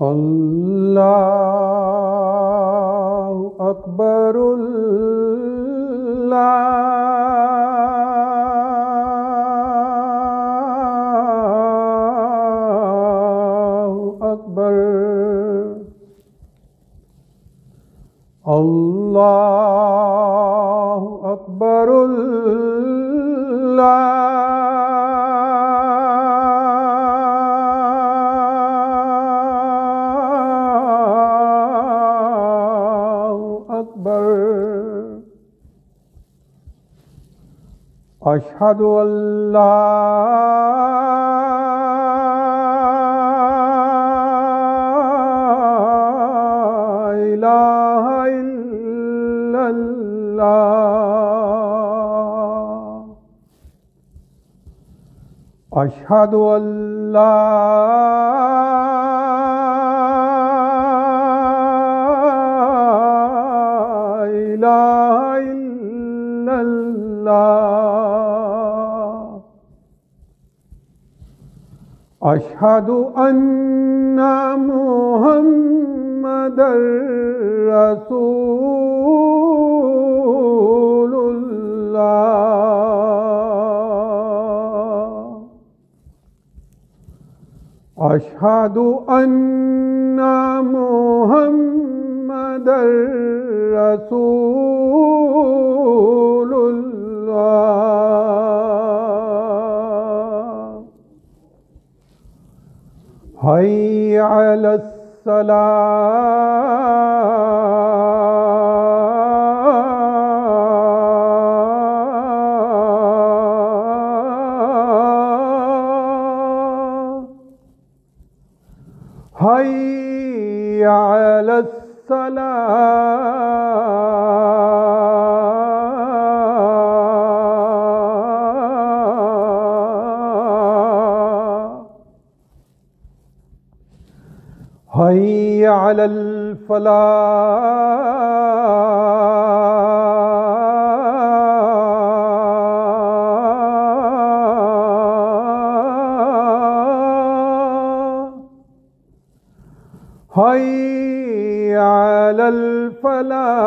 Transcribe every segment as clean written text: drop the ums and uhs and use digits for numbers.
अल्लाहु अकबर अल्लाहु अकबर। अल्लाहु अकबर अशहदु अल्ला इलाहा इल्लल्लाह। अशहदु अल्ला इलाहा इल्लल्लाह। अशहदु अन्ना मुहम्मदर रसूलुल्लाह। अशहदु अन्ना मुहम्मदर रसूलुल्लाह। हय्य अलस्सलाह। हय्य अलस्सलाह। हय्य अलल फलाह। हय्य अलल फलाह।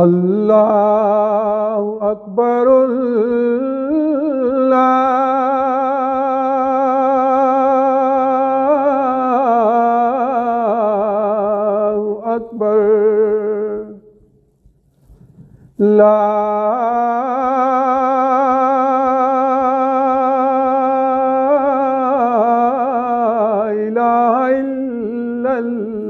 अल्लाहु अकबर अल्लाहु अकबर। ला इलाहा इल्लल्लाह।